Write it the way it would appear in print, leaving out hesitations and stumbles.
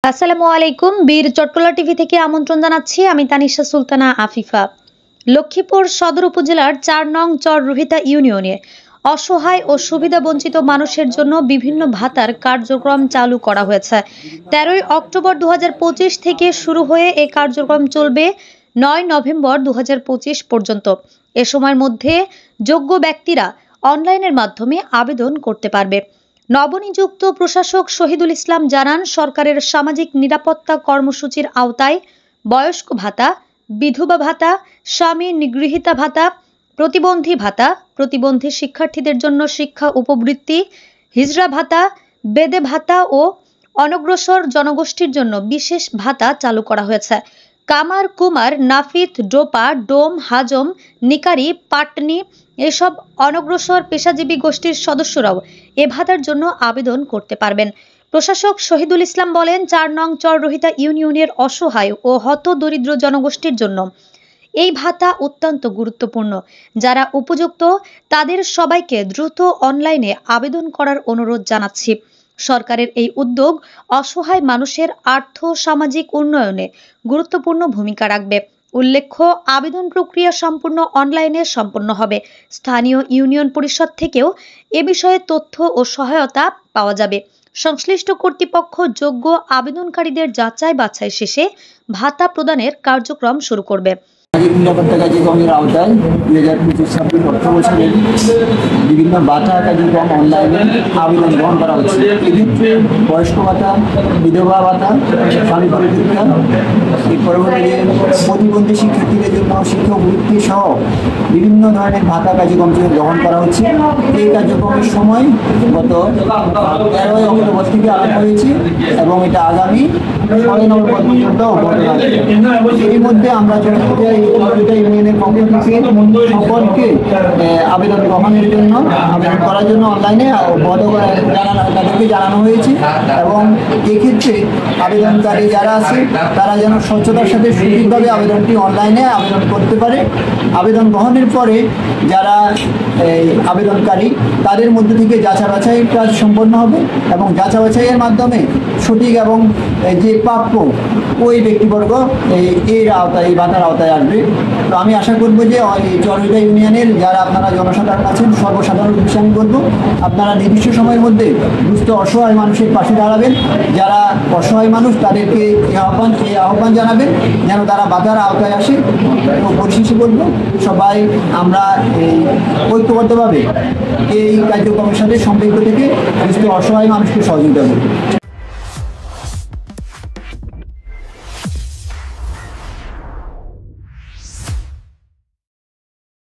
আসসালামু আলাইকুম। বীর চট্টলা টিভি থেকে আমন্ত্রণ জানাচ্ছি। আমি তানিশা সুলতানা আফিফা। লক্ষ্মীপুর সদর উপজেলার ৪ নং চর রুহিতা ইউনিয়নে অসহায় ও সুবিধা বঞ্চিত মানুষের জন্য বিভিন্ন ভাতার কার্যক্রম চালু করা হয়েছে। ১৩ অক্টোবর ২০২৫ থেকে শুরু হয়ে এই কার্যক্রম চলবে ৯ নভেম্বর ২০২৫ পর্যন্ত। এ সময়ের মধ্যে যোগ্য ব্যক্তিরা অনলাইনের মাধ্যমে আবেদন করতে পারবে। নবনিযুক্ত প্রশাসক শহীদুল ইসলাম জানান, সরকারের সামাজিক নিরাপত্তা কর্মসূচির আওতায় বয়স্ক ভাতা, বিধবা ভাতা, স্বামী নিগৃহীতা ভাতা, প্রতিবন্ধী ভাতা, প্রতিবন্ধী শিক্ষার্থীদের জন্য শিক্ষা উপবৃত্তি, হিজড়া ভাতা, বেদে ভাতা ও অনগ্রসর জনগোষ্ঠীর জন্য বিশেষ ভাতা চালু করা হয়েছে। কামার, কুমার, নাফিত, ডোপা, ডোম, হাজম, নিকারি, পাটনি এসব অনগ্রসর পেশাজীবী গোষ্ঠীর সদস্যরাও এ ভাতার জন্য আবেদন করতে পারবেন। প্রশাসক শহীদুল ইসলাম বলেন, ৪ নং চর রুহিতা ইউনিয়নের অসহায় ও হত দরিদ্র জনগোষ্ঠীর জন্য এই ভাতা অত্যন্ত গুরুত্বপূর্ণ। যারা উপযুক্ত তাদের সবাইকে দ্রুত অনলাইনে আবেদন করার অনুরোধ জানাচ্ছি। সরকারের এই উদ্যোগ অসহায় মানুষের আর্থ সামাজিক উন্নয়নে গুরুত্বপূর্ণ ভূমিকা রাখবে। উল্লেখ্য, আবেদন প্রক্রিয়া সম্পূর্ণ অনলাইনে সম্পন্ন হবে। স্থানীয় ইউনিয়ন পরিষদ থেকেও এ বিষয়ে তথ্য ও সহায়তা পাওয়া যাবে। সংশ্লিষ্ট কর্তৃপক্ষ যোগ্য আবেদনকারীদের যাচাই বাছাই শেষে ভাতা প্রদানের কার্যক্রম শুরু করবে। নিরাপত্তা কার্যক্রমের আওতায় 2025-26 অর্থ বছরের বিভিন্ন ভাতা কার্যক্রম অনলাইনে আবেদন গ্রহণ করা হচ্ছে। এক্ষেত্রে বয়স্ক ভাতা, বিধবা ভাতা, স্বামী পরিচিতা, এর পরবর্তীতে প্রতিবন্ধী শিক্ষার্থীদের জন্য শিক্ষা বৃত্তি সহ বিভিন্ন ধরনের ভাতা কার্যক্রম গ্রহণ করা হচ্ছে। এই কার্যক্রমের সময় গত 13 অক্টোবর থেকে আরম্ভ হয়েছে এবং এটা আগামী 6 নভেম্বর পর্যন্ত অব্যাহত থাকবে। এর মধ্যে আমরা ইউনিয়নের পক্ষ থেকে সকলকে আবেদন গ্রহণের জন্য আবেদন করার জন্য অনলাইনে তাদেরকে জানানো হয়েছে এবং এক্ষেত্রে আবেদনকারী যারা আছে তারা যেন স্বচ্ছতার সাথে সঠিকভাবে আবেদনটি অনলাইনে আবেদন করতে পারে। আবেদন গ্রহণের পরে যারা আবেদনকারী তাদের মধ্যে থেকে যাচাই বাছাইয়ের কাজ সম্পন্ন হবে এবং যাচাই বাছাইয়ের মাধ্যমে সঠিক এবং যে প্রাপ্য ওই ব্যক্তিবর্গ এর আওতায় এই ভাতার আওতায় আসবে। তো আমি আশা করবো যে এই চর রুহিতা ইউনিয়নের যারা আপনারা জনসাধারণ আছেন সর্বসাধারণ বিষয়ে আমি বলবো আপনারা নির্দিষ্ট সময়ের মধ্যে দুস্থ অসহায় মানুষের পাশে দাঁড়াবেন। যারা অসহায় মানুষ তাদেরকে এই আহ্বান জানাবেন যেন তারা ভাতার আওতায় আসে। তো পরিশেষে বলবো সবাই আমরা এই ঐক্যবদ্ধভাবে এই কার্যক্রমের সাথে সম্পৃক্ত থেকে দুস্থ অসহায় মানুষকে সহযোগিতা করব।